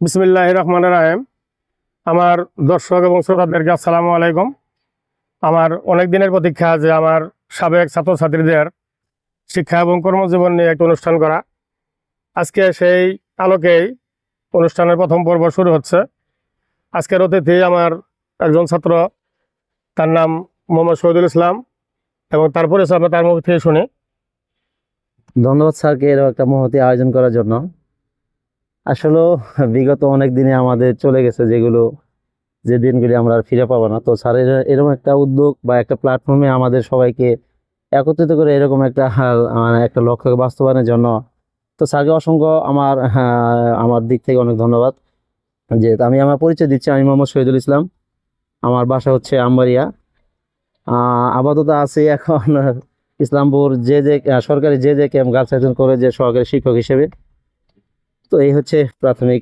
বিসমিল্লাহির রহমানির রহিম। আমার দর্শক এবং শ্রোতাদেরকে আসসালামু আলাইকুম। আমার অনেক দিনের প্রতীক্ষা যে আমার সাবেক ছাত্রছাত্রীদের শিক্ষা এবং কর্মজীবন নিয়ে একটা অনুষ্ঠান করা। আজকে সেই আলোকেই অনুষ্ঠানের প্রথম পর্ব শুরু হচ্ছে। আজকের অতিথি আমার একজন ছাত্র, তার নাম মোহাম্মদ শহীদুল ইসলাম, এবং তারপরে আমরা তার মুখ থেকে শুনি। ধন্যবাদ স্যারকে এরকম একটা মহতি আয়োজন করার জন্য। আসলে বিগত অনেক দিনে আমাদের চলে গেছে, যে দিনগুলি আমরা আর ফিরে পাবো না। তো স্যার এরকম একটা উদ্যোগ বা একটা প্ল্যাটফর্মে আমাদের সবাইকে একত্রিত করে এরকম একটা মানে একটা লক্ষ্যকে বাস্তবায়নের জন্য, তো স্যারকে অসংখ্য আমার দিক থেকে অনেক ধন্যবাদ। যে আমি আমার পরিচয় দিচ্ছি, আমি মোহাম্মদ শহীদুল ইসলাম। আমার বাসা হচ্ছে আমবাড়িয়া। আপাতত আছি এখন ইসলামপুর সরকারি ক্যাম্প গার্লস হাই স্কুল কলেজের সহকারী শিক্ষক হিসেবে। তো এই হচ্ছে প্রাথমিক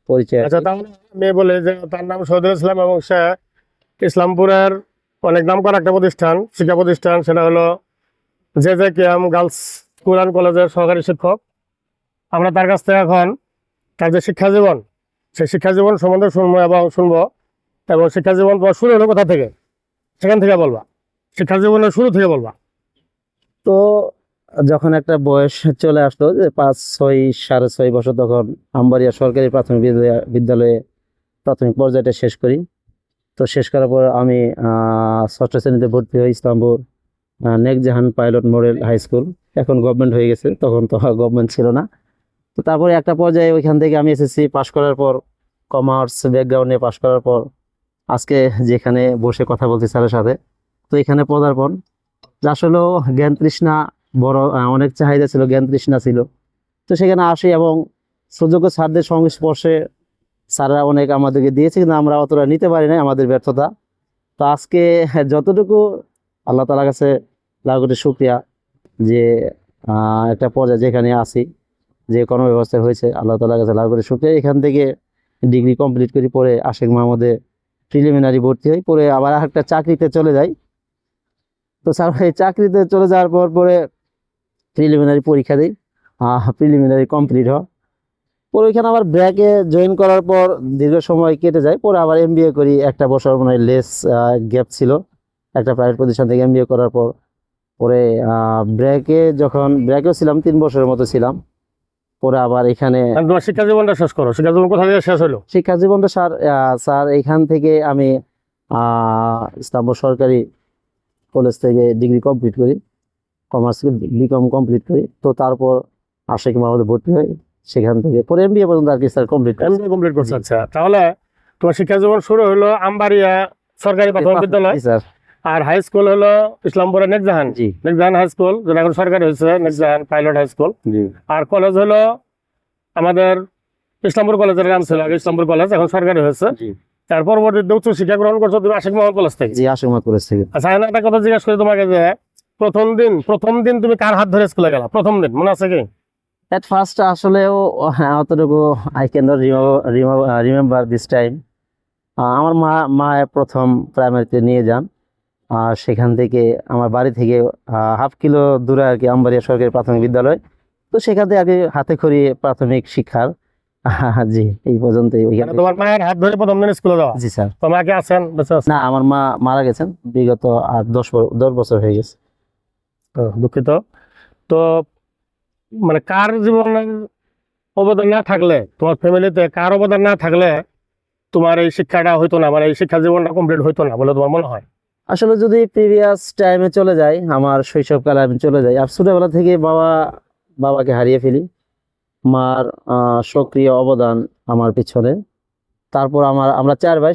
পরিচয়। আচ্ছা, তাহলে মেয়ে বলে যে তার নাম শহীদুল ইসলাম এবং সে ইসলামপুরের অনেক নাম করা একটা প্রতিষ্ঠান, শিক্ষা প্রতিষ্ঠান, সেটা হলো KM গার্লস স্কুল অ্যান্ড কলেজের সহকারী শিক্ষক। আমরা তার কাছ থেকে এখন তার যে শিক্ষা জীবন, সেই শিক্ষা জীবন সম্বন্ধে শুনবো এবং শিক্ষা জীবন তোমার শুরু হলো কোথা থেকে, সেখান থেকে বলবা, শিক্ষা জীবনের শুরু থেকে বলবা। তো যখন একটা বয়স চলে আসলো, যে 5-6-6.5 বছর, তখন আমবাড়িয়া সরকারি প্রাথমিক বিদ্যালয়ে প্রাথমিক পর্যায়টা শেষ করি। তো শেষ করার পর আমি 6ষ্ঠ শ্রেণীতে ভর্তি হই ইসলামপুর নেক্সট জাহান পাইলট মডেল হাই স্কুল। এখন গভর্নমেন্ট হয়ে গেছে, তখন তো গভর্নমেন্ট ছিল না। তো তারপরে একটা পর্যায়ে ওইখান থেকে আমি এসএসসি পাশ করার পর, কমার্স ব্যাকগ্রাউন্ডে পাশ করার পর আজকে যেখানে বসে কথা বলছি স্যারের সাথে, তো এখানে পদার্পণ। আসলেও জ্ঞান তৃষ্ণা বড়, অনেক চাহিদা ছিল, জ্ঞান তৃষ্ণা ছিল। তো সেখানে আসি এবং সুযোগ্য স্যারদের সংস্পর্শে স্যাররা অনেক আমাদেরকে দিয়েছে, কিন্তু আমরা অতটা নিতে পারি না, আমাদের ব্যর্থতা। তো আজকে যতটুকু আল্লাহ তাআলার কাছে লাখ কোটি শুকরিয়া যে একটা পর্যায়ে যেখানে আসি, যে কর্মব্যবস্থা হয়েছে, আল্লাহ তাআলার কাছে লাখ কোটি শুকরিয়া। এখান থেকে ডিগ্রি কমপ্লিট করি, পরে আশিক মাহমুদে প্রিলিমিনারি ভর্তি হই, পরে আবার একটা চাকরিতে চলে যাই। তো স্যার এই চাকরিতে চলে যাওয়ার পরে প্রিলিমিনারি পরীক্ষা দিই, প্রিলিমিনারি কমপ্লিট হয়। পরে ওইখানে আবার ব্র্যাকে জয়েন করার পর দীর্ঘ সময় কেটে যায়, পরে আবার এমবিএ করি। একটা বছর মানে লেস গ্যাপ ছিল একটা প্রাইভেট প্রতিষ্ঠান থেকে এমবিএ করার পর। পরে ব্র্যাকেও ছিলাম 3 বছরের মতো ছিলাম। পরে আবার এখানে তোমার শিক্ষা জীবনটা শেষ করো, শিক্ষা জীবন কোথা থেকে শেষ হলো? শিক্ষা জীবনটা স্যার এখান থেকে আমি ইসলামপুর সরকারি কলেজ থেকে ডিগ্রি কমপ্লিট করি, কমার্স বিকম কমপ্লিট করি। তো তারপর আশিক মাহমুদে ভর্তি হই, সেখান থেকে পরে এমবিএ পর্যন্ত আর কি স্যার এমবিএ কমপ্লিট করছে। আচ্ছা, তাহলে তোমার শিক্ষা জীবন শুরু হলো আমবাড়িয়া সরকারি প্রাথমিক বিদ্যালয়, স্যার। আর হাই স্কুল হলো ইসলামপুরের নেক্সট জাহান হাই স্কুল, যেটা এখন সরকারি হয়েছে নেক্সট জাহান পাইলট হাই স্কুল। আর কলেজ হলো আমাদের ইসলামপুর কলেজের নাম ছিল আগে ইসলামপুর কলেজ, এখন সরকারি হয়েছে। তার পরবর্তীতে উচ্চ শিক্ষা গ্রহণ করছো তুমি আশিক মাহমুদ কলেজ থেকে। জি, আশিক মাহমুদ কলেজ থেকে। আচ্ছা, একটা কথা জিজ্ঞাসা করি তোমাকে, যে প্রথম দিন তুমি কার হাত ধরে স্কুলে গেলা? প্রথম দিন মনে আছে কি? এট ফার্স্ট আসলেও অতটুকু I can not remember this time. আমার মা প্রথম প্রাইমারিতে নিয়ে যান, আর সেখান থেকে আমার বাড়ি থেকে হাফ কিলো দূরে আর কি আমবাড়িয়া সরকারি প্রাথমিক বিদ্যালয়। তো সেখান থেকে আর কি হাতে খড়ি প্রাথমিক শিক্ষার। জি, এই পর্যন্তই। তোমার মায়ের হাত ধরে প্রথম দিন স্কুলে যাওয়া? জি স্যার। তোমার কি আছেন? না, আমার মা মারা গেছেন বিগত 10 বছর হয়ে গেছে। দুঃখিত। তো মানে কার জীবনের অবদান না থাকলে, তোমার ফ্যামিলিতে কার অবদান না থাকলে তোমার এই শিক্ষাটা হইতো না, মানে এই শিক্ষা জীবনটা কমপ্লিট হইতো না বলে তোমার মনে হয়? আসলে যদি প্রিভিয়াস টাইমে চলে যাই, আমার শৈশবকালে আমি চলে যাই, আর ছোটবেলা থেকে বাবাকে হারিয়ে ফেলি। মার সক্রিয় অবদান আমার পিছনে। তারপর আমরা 4 ভাই,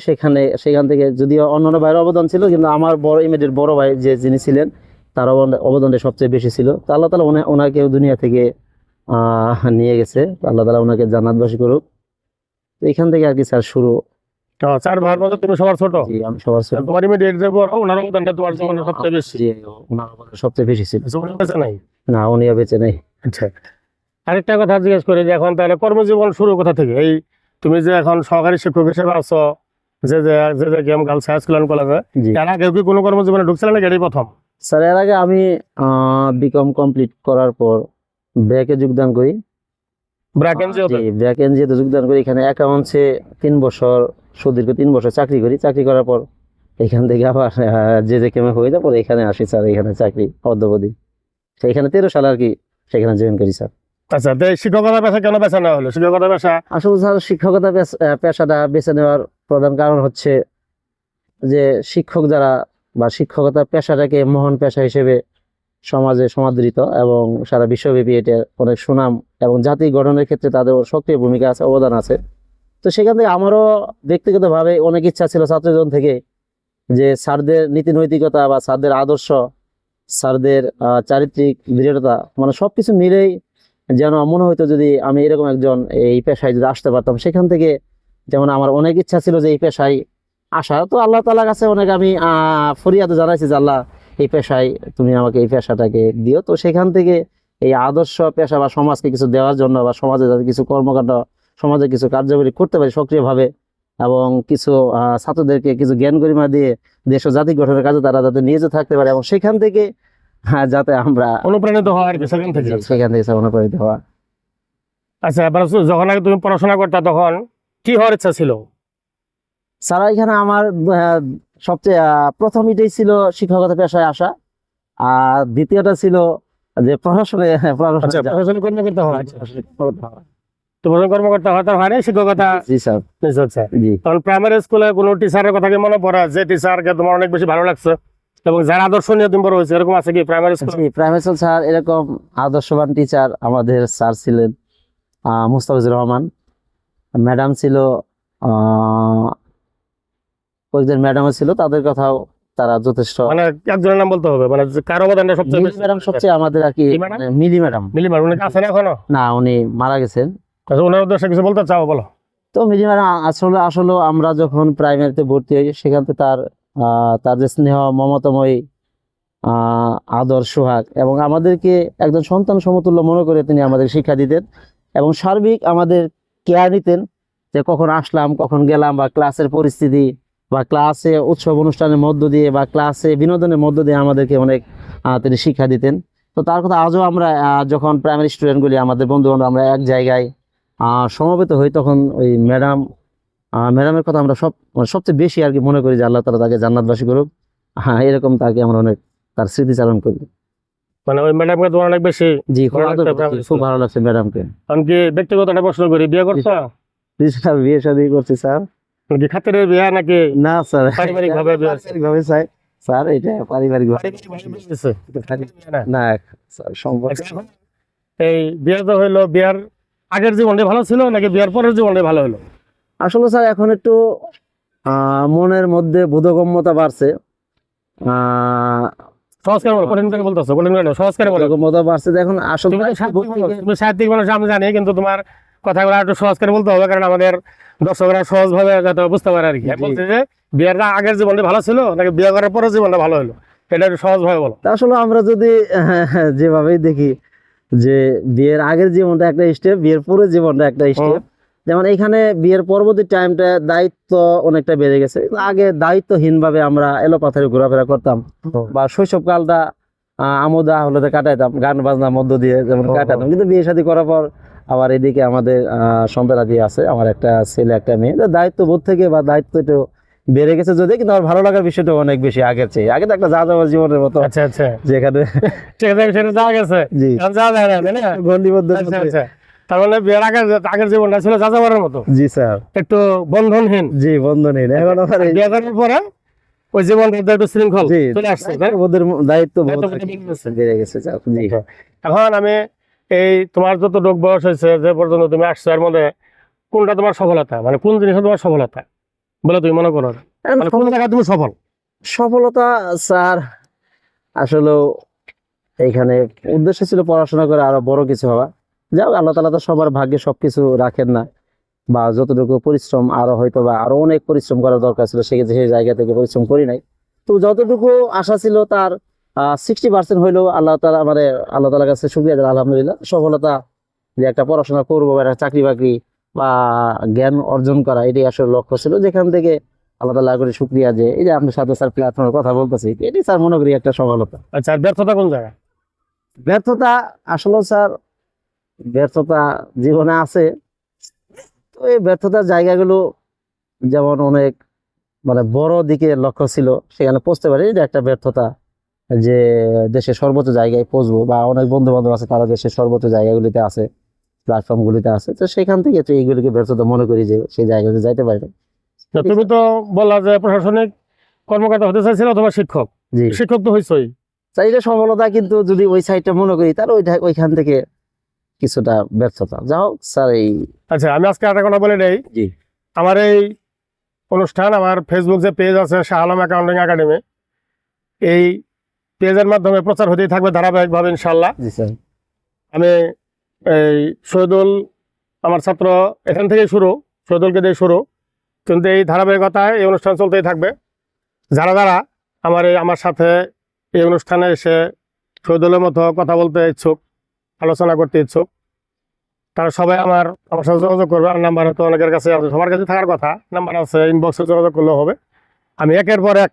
সেখান থেকে যদিও অন্যান্য ভাইয়ের অবদান ছিল, কিন্তু আমার ইমিডিয়েট বড় ভাই যিনি ছিলেন, তার অবদানটা সবচেয়ে বেশি ছিল। তো আল্লাহ তাআলা ওনাকে দুনিয়া থেকে নিয়ে গেছে, আল্লাহ তাআলা ওনাকে জান্নাতবাসী করুক। তো এখান থেকে আর কি স্যার শুরু। 4 ভাইয়ের মধ্যে তুমি সবার ছোট? জি, আমি সবার ছোট। তোমার ইমিডিয়েট যে বড়, ওনার অবদানটা তোমার জীবনে সবচেয়ে বেশি? জি, ওনার অবদান সবচেয়ে বেশি ছিল। উনি বেঁচে নাই? না, উনিও বেঁচে নেই। আচ্ছা, আরেকটা কথা জিজ্ঞেস করি, যে এখন তাহলে কর্মজীবন শুরু কোথা থেকে? এই তুমি যে এখন সহকারী শিক্ষক হিসেবে আছো KM girls high school and কলেজে, এর আগে কি কোনো কর্মজীবনে ঢুকছিলে নাকি এটাই প্রথম? স্যার, এর আগে আমি বিকম কমপ্লিট করার পর ব্র্যাকে যোগদান করি। ব্র্যাক এনজিওতে? জি, ব্র্যাক এনজিওতে যোগদান করি। এখানে অ্যাকাউন্টসে 3 বছর, সুদীর্ঘ 3 বছর চাকরি করি। চাকরি করার পর এখান থেকে আবার যে কেমন হয়ে যাওয়ার পর এখানে আসি স্যার, এখানে চাকরি অদ্যাবধি। সেখানে 13 সাল আর কি সেখানে জয়েন করি স্যার। আচ্ছা, তো এই শিক্ষকতা পেশা কেন বেছে নেওয়া হলো? শিক্ষকতা পেশা আসলে স্যার শিক্ষকতা পেশাটা বেছে নেওয়ার প্রধান কারণ হচ্ছে যে শিক্ষক যারা বা শিক্ষকতা পেশাটাকে মহান পেশা হিসেবে সমাজে সমাদৃত এবং সারা বিশ্বব্যাপী এটা অনেক সুনাম এবং জাতি গঠনের ক্ষেত্রে তাদের সক্রিয় ভূমিকা আছে, অবদান আছে। তো সেখান থেকে আমারও ব্যক্তিগতভাবে অনেক ইচ্ছা ছিল ছাত্রজীবন থেকে যে স্যারদের নীতি নৈতিকতা বা স্যারদের আদর্শ, স্যারদের চারিত্রিক দৃঢ়তা, মানে সবকিছু মিলেই যেন মনে হইতো যদি আমি এরকম একজন এই পেশায় যদি আসতে পারতাম। সেখান থেকে যেমন আমার অনেক ইচ্ছা ছিল যে এই পেশায় আসা। তো আল্লাহ তাআলার কাছে অনেক আমি ফরিয়াদ জানাইছি যে আল্লাহ এই পেশায় তুমি আমাকে এই পেশাটাকে দিও। তো সেখান থেকে এই আদর্শ পেশা বা সমাজকে কিছু দেওয়ার জন্য বা সমাজে যাতে কিছু কর্মকাণ্ড, সমাজে কিছু কার্যকরী করতে পারি সক্রিয়ভাবে এবং কিছু ছাত্রদেরকে কিছু জ্ঞান গরিমা দিয়ে দেশ ও জাতি গঠনের কাজে তারা যাতে নিয়োজিত থাকতে পারে এবং সেখান থেকে যাতে আমরা অনুপ্রাণিত হওয়া আর কি সেখান থেকে। সেখান থেকে অনুপ্রাণিত হওয়া। আচ্ছা, এবার যখন আগে তুমি পড়াশোনা করতে তখন কি হওয়ার ইচ্ছা ছিল? স্যার এখানে আমার সবচেয়ে প্রথম এটাই ছিল শিক্ষকতা পেশায় আসা, আর দ্বিতীয়টা ছিল যে প্রশাসনে আচ্ছা, প্রশাসনিক কর্মকর্তা হওয়া। তো প্রশাসনিক কর্মকর্তা হওয়ার হয় না শিক্ষকতা? জি স্যার। আচ্ছা, জি তখন প্রাইমারি স্কুলে কোনো টিচারের কথা কি মনে পড়ে যে টিচারকে তোমার অনেক বেশি ভালো লাগছে এবং যার আদর্শ নিয়ে তুমি বড় হয়েছে, এরকম আছে কি প্রাইমারি স্কুলে? জি, প্রাইমারি স্কুল স্যার এরকম আদর্শবান টিচার আমাদের স্যার ছিলেন মুস্তাফিজুর রহমান। ম্যাডাম ছিল কয়েকজন ম্যাডামও ছিল, তাদের কথাও তারা যথেষ্ট। মানে একজনের নাম বলতে হবে, মানে কার অবদানটা সবচেয়ে মিলি বেশি? ম্যাডাম সবচেয়ে আমাদের আর কি, কি ম্যাডাম? মানে মিলি ম্যাডাম। মিলি ম্যাডাম, উনি কি আছেন এখনো? না, উনি মারা গেছেন। আচ্ছা, ওনার উদ্দেশ্যে কিছু বলতে চাও, বলো। তো মিলি ম্যাডাম আসলে আসলে আমরা যখন প্রাইমারিতে ভর্তি হই সেখান থেকে তার যে স্নেহ মমতাময়ী আদর সোহাগ এবং আমাদেরকে একজন সন্তান সমতুল্য মনে করে তিনি আমাদের শিক্ষা দিতেন এবং সার্বিক আমাদের কেয়ার নিতেন যে কখন আসলাম কখন গেলাম বা ক্লাসের পরিস্থিতি বা ক্লাসে উৎসব অনুষ্ঠানের মধ্য দিয়ে বা ক্লাসে বিনোদনের মধ্য দিয়ে আমাদেরকে অনেক তিনি শিক্ষা দিতেন। তো তার কথা আজও আমরা যখন প্রাইমারি স্টুডেন্টগুলি আমাদের বন্ধু বান্ধব আমরা এক জায়গায় সমবেত হই তখন ওই ম্যাডামের কথা আমরা সবচেয়ে বেশি আর কি মনে করি যে আল্লাহ তাআলা তাকে জান্নাতবাসী করুক। হ্যাঁ, এরকম তাকে আমরা অনেক তার স্মৃতিচারণ করি। মানে ওই ম্যাডামকে তোমার অনেক বেশি জি, ভালো লাগছে? খুব ভালো লাগছে ম্যাডামকে। এমনকি ব্যক্তিগত একটা প্রশ্ন করি, বিয়ে করছো? জি স্যার, বিয়ে শাদী করছি স্যার। নাকি খাতিরের বিয়ে নাকি না স্যার, পারিবারিক ভাবে বিয়ে? পারিবারিকভাবে চাই স্যার, এটা পারিবারিক ভাবে না স্যার সম্ভব। এই বিয়ে তো হইলো, বিয়ার আগের জীবনটা ভালো ছিল নাকি বিয়ার পরের জীবনটা ভালো হলো? আসলে স্যার এখন একটু মনের মধ্যে বোধগম্যতা বাড়ছে, সংস্কার বলো, কঠিন করে বলতেছো, কঠিন করে সংস্কার বলো। বোধগম্যতা বাড়ছে যে এখন আসলে তুমি সাহিত্যিক মানুষ আমি জানি, কিন্তু তোমার কথাগুলো একটু সহজ করে বলতে হবে, কারণ আমাদের দর্শকরা সহজ ভাবে যাতে বুঝতে পারে আর কি। বলতে যে বিয়ের আগের জীবনটা ভালো ছিল নাকি বিয়ে করার পরের জীবনটা ভালো হলো, এটা একটু সহজ ভাবে বলো। আসলে আমরা যদি যেভাবেই দেখি যে বিয়ের আগের জীবনটা একটা স্টেপ, বিয়ের পরের জীবনটা একটা স্টেপ। যেমন এখানে বিয়ের পরবর্তী টাইমটা দায়িত্ব অনেকটা বেড়ে গেছে। আগে দায়িত্বহীন ভাবে আমরা এলোপাথারি ঘোরাফেরা করতাম বা শৈশবকালটা আমোদা আহ্লাদে কাটাইতাম, গান বাজনার মধ্য দিয়ে যেমন কাটাতাম। কিন্তু বিয়ে শাদী করার পর আবার এদিকে আমাদের সন্তানাদি আছে, আমার একটা ছেলে একটা মেয়ে, দায়িত্ববোধ থেকে বা দায়িত্ব একটু বেড়ে গেছে যদি, কিন্তু আমার ভালো লাগার বিষয়টা অনেক বেশি আগের চেয়ে। আগে তো একটা যা যাওয়ার জীবনের মতো, আচ্ছা আচ্ছা, যেখানে সেটা যাওয়া গেছে, জি যাওয়া যায় না, তাই না? গন্ডিবদ্ধ। আচ্ছা আচ্ছা, তার মানে বিয়ের আগের জীবনটা ছিল যা যাওয়ার মতো। জি স্যার, একটু বন্ধনহীন। জি বন্ধনহীন। এখন আবার বিয়ে করার পরে ওই জীবনটা একটু শৃঙ্খল জি চলে আসছে, তাই? দায়িত্ব বেড়ে গেছে। জি এখন আমি এই তোমার যতটুকু বয়স হয়েছে যে পর্যন্ত তুমি আসছো, এর মধ্যে কোনটা তোমার সফলতা, মানে কোন জিনিসটা তোমার সফলতা বলে তুমি মনে করো, মানে কোন জায়গায় তুমি সফল? সফলতা স্যার আসলে এইখানে উদ্দেশ্য ছিল পড়াশোনা করে আরো বড় কিছু হওয়া। যাও, আল্লাহ তাআলা তো সবার ভাগ্যে সবকিছু রাখেন না, বা যতটুকু পরিশ্রম আরো হয়তো বা আরো অনেক পরিশ্রম করার দরকার ছিল, সেক্ষেত্রে সেই জায়গা থেকে পরিশ্রম করি নাই। তো যতটুকু আশা ছিল তার 60% হইলেও আল্লাহ তাআলার কাছে শুকরিয়া জানাই, আলহামদুলিল্লাহ। সফলতা যে একটা পড়াশোনা করবো বা একটা চাকরি বাকরি বা জ্ঞান অর্জন করা, এটাই আসলে লক্ষ্য ছিল, যেখান থেকে আল্লাহ তাআলা করে শুকরিয়া যে এই যে আপনার সাথে স্যার প্ল্যাটফর্মের কথা বলতেছি, এটি স্যার মনে করি একটা সফলতা। আচ্ছা, আর ব্যর্থতা কোন জায়গায়? ব্যর্থতা আসলে স্যার ব্যর্থতা জীবনে আছে। তো এই ব্যর্থতার জায়গাগুলো যেমন অনেক মানে বড় দিকে লক্ষ্য ছিল, সেখানে পৌঁছতে পারি, এটা একটা ব্যর্থতা। যে দেশের সর্বোচ্চ জায়গায় পৌঁছবো, বা অনেক বন্ধু বান্ধব আছে তারা দেশের সর্বোচ্চ জায়গাগুলিতে আছে, প্ল্যাটফর্ম গুলিতে আছে, তো সেখান থেকে তো এইগুলিকে ব্যর্থতা মনে করি যে সেই জায়গাতে যাইতে পারি না। তো তুমি তো বললা যে প্রশাসনিক কর্মকর্তা হতে চাইছিলে অথবা শিক্ষক, জি, শিক্ষক তো হইছই। তাই এটা সফলতা, কিন্তু যদি ওই সাইডটা মনে করি তাহলে ওইখান থেকে কিছুটা ব্যর্থতা। যা হোক স্যার, এই আচ্ছা, আমি আজকে একটা কথা বলে নেই। জি আমার এই অনুষ্ঠান, আমার ফেসবুক যে পেজ আছে শাহ আলম অ্যাকাউন্টিং একাডেমি, এই পেজের মাধ্যমে প্রচার হতেই থাকবে ধারাবাহিকভাবে ইনশাল্লাহ। জি স্যার, আমি এই শহীদুল আমার ছাত্র, এখান থেকেই শুরু, শহীদুলকে দিয়ে শুরু, কিন্তু এই ধারাবাহিকতায় এই অনুষ্ঠান চলতেই থাকবে। যারা যারা আমার সাথে এই অনুষ্ঠানে এসে শহীদুলের মতো কথা বলতে ইচ্ছুক, আলোচনা করতে ইচ্ছুক, তারা সবাই আমার সাথে যোগাযোগ করবে। আর নাম্বার হয়তো অনেকের কাছে আছে, সবার কাছে থাকার কথা, নাম্বার আছে, ইনবক্সে যোগাযোগ করলেও হবে। আমি একের পর এক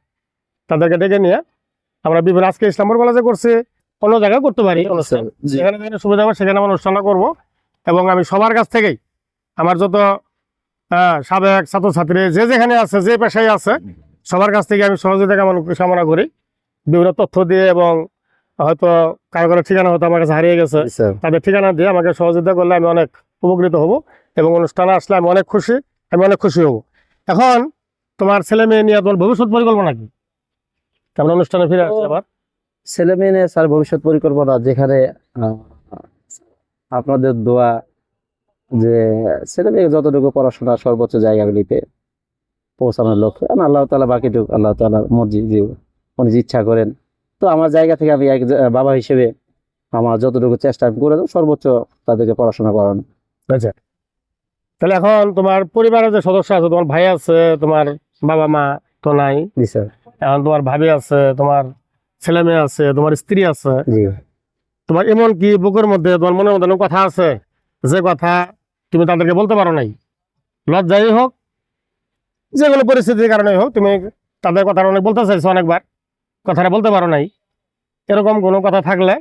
তাদেরকে ডেকে নিয়ে আমরা বিভিন্ন, আজকে ইসলামপুর কলেজে করছি, অন্য জায়গায় করতে পারি অনুষ্ঠান, জি যেখানে যেখানে সুবিধা হবে সেখানে আমরা অনুষ্ঠানটা করবো। এবং আমি সবার কাছ থেকেই আমার যত সাবেক ছাত্রছাত্রী যে যেখানে আছে, যে পেশায় আছে, সবার কাছ থেকে আমি সহযোগিতা কামনা করি, বিভিন্ন তথ্য দিয়ে। এবং হয়তো কারো কারো ঠিকানা হয়তো আমার কাছে হারিয়ে গেছে, জি স্যার। তাদের ঠিকানা দিয়ে আমাকে সহযোগিতা করলে আমি অনেক উপকৃত হব। এবং অনুষ্ঠানে আসলে আমি অনেক খুশি হব। এখন তোমার ছেলে মেয়ে নিয়ে তোমার ভবিষ্যৎ পরিকল্পনা কি? আমরা অনুষ্ঠানে ফিরে আসছি আবার। ছেলে মেয়ে নিয়ে স্যার ভবিষ্যৎ পরিকল্পনা, যেখানে আহ, আপনাদের দোয়া যে ছেলে মেয়ে যতটুকু পড়াশোনা সর্বোচ্চ জায়গাগুলিতে পৌঁছানোর লক্ষ্যে, আর আল্লাহ তাআলা বাকিটুকু আল্লাহ তাআলার মর্জি, যে উনি যে ইচ্ছা করেন। তো আমার জায়গা থেকে আমি বাবা হিসেবে আমার যতটুকু চেষ্টা আমি করে দেবো, সর্বোচ্চ তাদেরকে পড়াশোনা করানো। আচ্ছা, তাহলে এখন তোমার পরিবারের যে সদস্য আছে, তোমার ভাই আছে, তোমার বাবা মা তো নাই, জি স্যার। এখন তোমার ভাবি আছে, তোমার ছেলে মেয়ে আছে, তোমার স্ত্রী আছে, জি তোমার এমন কি বুকের মধ্যে তোমার মনের মধ্যে কোনো কথা আছে যে কথা তুমি তাদেরকে বলতে পারো নাই? লজ্জাই হোক, যেগুলো পরিস্থিতির কারণে হোক, তুমি তাদের কথা অনেক বলতে চাইছো, অনেকবার কথাটা বলতে পারো নাই, এরকম কোনো কথা থাকলে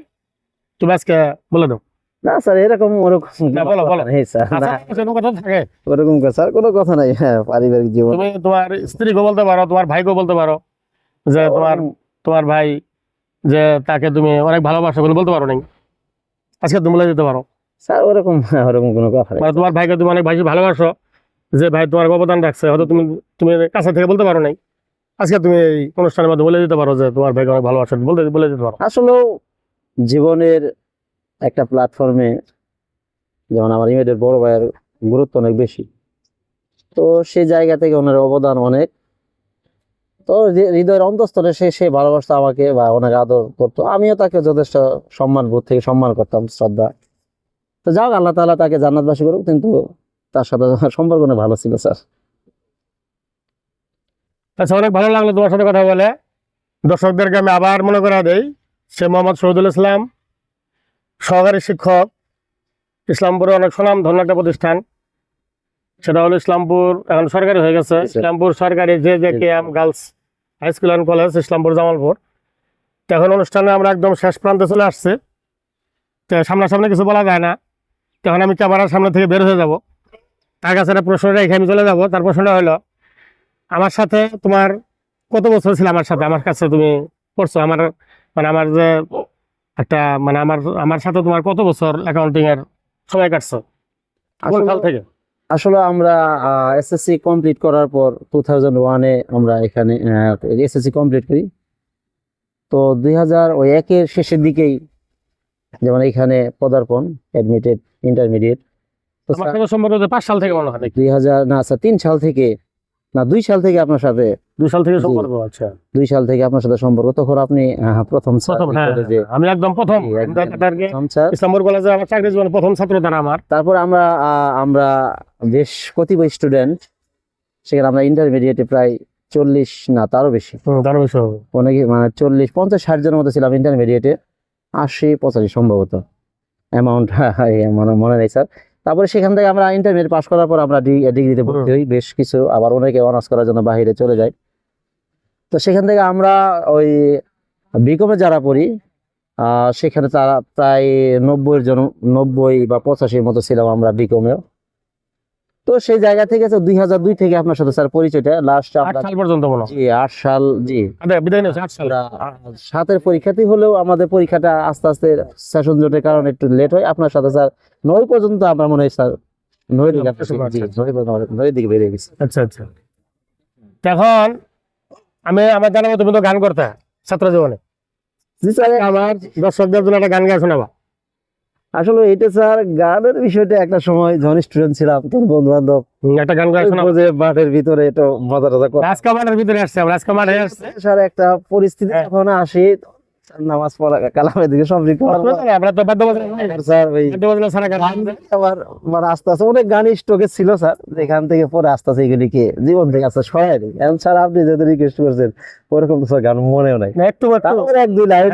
তুমি আজকে বলে দাও। না স্যার, এরকম ওরকম না, কোনো বলো, কথা বলো। নেই স্যার, না আচ্ছা, কোনো কথা থাকে? ওরকম স্যার কোনো কথা নাই। হ্যাঁ, পারিবারিক জীবন তুমি তোমার স্ত্রীকে বলতে পারো, তোমার ভাইকেও বলতে পারো যে তোমার ভাই যে তাকে তুমি অনেক ভালোবাসো বলে বলতে পারো নাই, আজকে তুমি বলে দিতে পারো। স্যার ওরকম ওরকম কোনো কথা নেই। মানে তোমার ভাইকে তুমি অনেক বেশি ভালোবাসো, যে ভাই তোমার অবদান রাখছে, হয়তো তুমি তুমি কাছে থেকে বলতে পারো নাই, আজকে তুমি এই অনুষ্ঠানের মধ্যে বলে দিতে পারো যে তোমার ভাইকে অনেক ভালোবাসো, বলে দিতে পারো। আসলে জীবনের একটা প্ল্যাটফর্মে যেমন আমার ইমেজের বড় ভাইয়ের গুরুত্ব অনেক বেশি, তো সেই জায়গা থেকে ওনার অবদান অনেক। তো হৃদয়ের অন্তঃস্থলে সে ভালোবাসতো আমাকে, বা অনেক আদর করতো, আমিও তাকে যথেষ্ট সম্মান বোধ থেকে সম্মান করতাম, শ্রদ্ধা। তো যাক, আল্লাহ তাআলা তাকে জান্নাতবাসী করুক, কিন্তু তার সাথে আমার সম্পর্ক অনেক ভালো ছিল স্যার। আচ্ছা, অনেক ভালো লাগলো তোমার সাথে কথা বলে। দর্শকদেরকে আমি আবার মনে করা দেই, সে মোহাম্মদ শহীদুল ইসলাম, সহকারী শিক্ষক, ইসলামপুরে অনেক সুনামধন্য একটা প্রতিষ্ঠান, সেটা হলো ইসলামপুর, এখন সরকারি হয়ে গেছে, ইসলামপুর সরকারি JJKM girls high school and college, Islampur Jamalpur. তো এখন অনুষ্ঠানে আমরা একদম শেষ প্রান্তে চলে আসছি, তো সামনাসামনি কিছু বলা যায় না। তখন আমি ক্যামেরার সামনে থেকে বের হয়ে যাব, তার কাছে একটা প্রশ্ন রেখে আমি চলে যাব। তার প্রশ্নটা হলো, আমার সাথে তোমার কত বছর ছিল? আমার কাছে তুমি পড়ছো, আমার যে একটা আমার সাথে তোমার কত বছর অ্যাকাউন্টিং এর সময় কাটছো, কোন সাল থেকে? আসলে আমরা এসএসসি কমপ্লিট করার পর 2001-এ আমরা এখানে এসএসসি কমপ্লিট করি। তো 2001-এর শেষের দিকেই যেমন এখানে পদার্পণ, অ্যাডমিটেড ইন্টারমিডিয়েট। তো আমার সাথে সম্ভবত 5 সাল থেকে মনে হয় নাকি? 2000 না স্যার, 3 সাল থেকে, না 2 সাল থেকে আপনার সাথে, 2 সাল থেকে জি। সম্পর্ক। আচ্ছা, 2 সাল থেকে আপনার সাথে সম্পর্ক। তখন আপনি প্রথম হ্যাঁ, আমি একদম প্রথম স্যার। ইসলামপুর কলেজে আমার চাকরি জীবনে প্রথম ছাত্র তারা আমার। তারপর আমরা বেশ কতিপয় স্টুডেন্ট, সেখানে আমরা ইন্টারমিডিয়েটে প্রায় 40 না তারও বেশি, তার বিষয় হবে। অনেকে মানে 40, 50, 60 জনের মতো ছিলাম ইন্টারমিডিয়েটে, 80, 85 সম্ভবত, অ্যামাউন্ট মনে নেই স্যার। তারপরে সেখান থেকে আমরা ইন্টারমিডিয়েট পাস করার পর আমরা ডিগ্রিতে ভর্তি হই বেশ কিছু, আবার অনেকে অনার্স করার জন্য বাইরে চলে যায়। তো সেখান থেকে আমরা ওই বিকমে যারা পড়ি, সেখানে তারা প্রায় 90 বা 85 মতো ছিলাম আমরা বিকমেও। তো সেই জায়গা থেকে 2002 থেকে আপনার সাথে স্যার পরিচয়টা লাস্ট 8 সাল পর্যন্ত মনে হয়। জি 8 সাল জি আচ্ছা, বিদায় নিয়েছে 8 সাল। আমরা 7-এর পরীক্ষাতেই হলেও আমাদের পরীক্ষাটা আস্তে আস্তে সেশন জটের কারণে একটু লেট হয়। আপনার সাথে স্যার 9 পর্যন্ত আমরা মনে হয় স্যার 9 দিকে জি 9 পর্যন্ত 9 দিকে বেরিয়ে গেছি। আচ্ছা আচ্ছা। তো এখন আমার জানার মতো তুমি তো গান করতে ছাত্র জীবনে, জি স্যার আমার দর্শকদের জন্য একটা গান গায়ে শোনাবা। আসলে এটা স্যার গানের বিষয়টা একটা সময় যখন স্টুডেন্ট ছিলাম তখন বন্ধু বান্ধব একটা গান গায়ে শোনাবা। মাঠের ভিতরে একটু মজা টজা করতাম। আজকে মাঠের ভিতরে আসছে, আমরা আজকে মাঠে আসছে। স্যার একটা পরিস্থিতি হ্যাঁ। যখন আসি নামাজ পড়া কালামের দিকে সব দিক আমরা তো বাদ্য বাজনা নাই। স্যার ওই বাদ্য বাজনা ছাড়া গান আবার মানে আস্তে আস্তে অনেক গান স্টকে ছিল স্যার, যেখান থেকে পরে আস্তে আস্তে এগুলিকে জীবন থেকে আস্তে সরাই দিই। এখন স্যার আপনি যেহেতু রিকোয়েস্ট করছেন ওরকম তো স্যার গান মনেও নাই। না, একটু একটু তারপরে এক দুই লাইন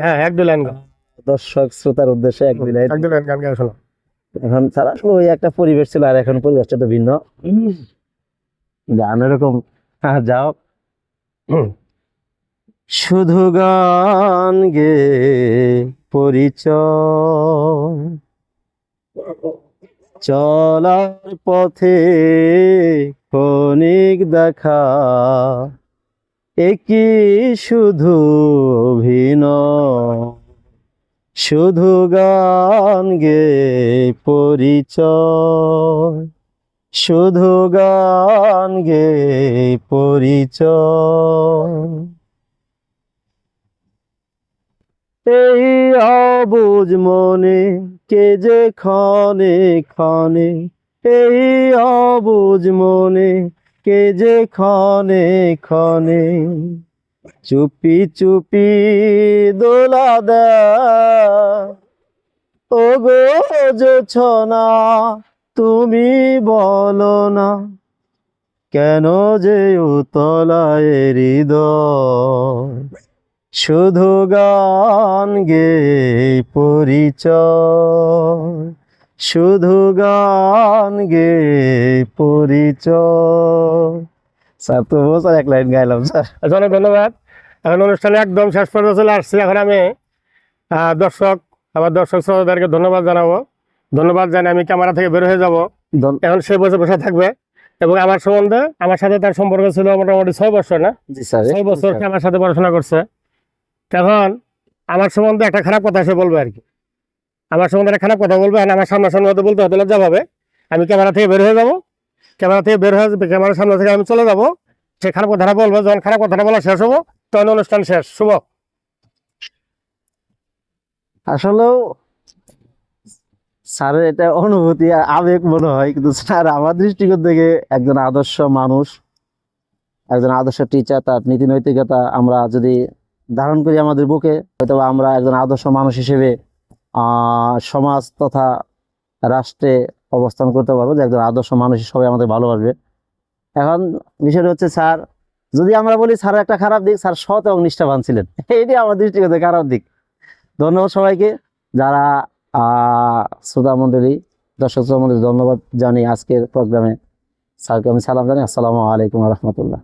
হ্যাঁ এক দুই লাইন গান, দর্শক শ্রোতার উদ্দেশ্যে এক দুই লাইন। এক দুই লাইন গান গায়ে শোনো। এখন স্যার আসলে ওই একটা পরিবেশ ছিল, আর এখন পরিবেশটা তো ভিন্ন। গান এরকম যাও শুধু গান গে পরিচয় চলার পথে ক্ষণিক দেখা একই শুধু অভিনয় শুধু গান গে পরিচয় শুধু গান গে পরিচয় এই অবুঝ মনে কে যে ক্ষণে ক্ষণে এই অবুঝ মনে কে যে ক্ষণে ক্ষণে চুপি চুপি দোলা দেয় ও গো জোছনা তুমি বলো না কেন যে উতলায় হৃদয় শুধু গান গে পরিচয় শুধু গান গে পরিচয়। স্যার তো স্যার এক লাইন গাইলাম স্যার। আচ্ছা, অনেক ধন্যবাদ। এখন অনুষ্ঠানে একদম শেষ পর্যন্ত চলে আসছি। এখন আমি আমার দর্শক শ্রোতাদেরকে ধন্যবাদ জানাবো। ধন্যবাদ জানিয়ে আমি ক্যামেরা থেকে বের হয়ে যাব। এখন সে বসে থাকবে এবং আমার সম্বন্ধে আমার সাথে তার সম্পর্ক ছিল মোটামুটি 6 বছর, না জি স্যার 6 বছর সে আমার সাথে পড়াশোনা করছে। এখন আমার সম্বন্ধে একটা খারাপ কথা সে বলবে আর কি, আমার সম্বন্ধে একটা খারাপ কথা বলবে। আমার সামনাসামনি হয়তো বলতে হয়তো লজ্জা পাবে। আমি ক্যামেরা থেকে বের হয়ে যাবো, ক্যামেরা থেকে বের হয়ে ক্যামেরার সামনে থেকে আমি চলে যাবো। সে খারাপ কথাটা বলবো, যখন খারাপ কথাটা বলা শেষ হবো তখন অনুষ্ঠান শেষ। শুভ। আসলেও স্যারের এটা অনুভূতি আর আবেগ মনে হয়, কিন্তু স্যার আমার দৃষ্টিকোণ থেকে একজন আদর্শ মানুষ, একজন আদর্শ টিচার, তার নীতি নৈতিকতা আমরা যদি ধারণ করি আমাদের বুকে, হয়তো আমরা একজন আদর্শ মানুষ হিসেবে সমাজ তথা রাষ্ট্রে অবস্থান করতে পারবো, যে একজন আদর্শ মানুষ সবাই আমাদের ভালোবাসবে। এখন বিষয়টা হচ্ছে স্যার, যদি আমরা বলি স্যারের একটা খারাপ দিক, স্যার সৎ এবং নিষ্ঠাবান ছিলেন, এটি আমার দৃষ্টিগত খারাপ দিক। ধন্যবাদ সবাইকে, যারা শ্রোতা মণ্ডলী, দর্শক মণ্ডলী, ধন্যবাদ জানি আজকের প্রোগ্রামে স্যারকে আমি সালাম জানাই। আসসালামু আলাইকুম রহমতুল্লাহ।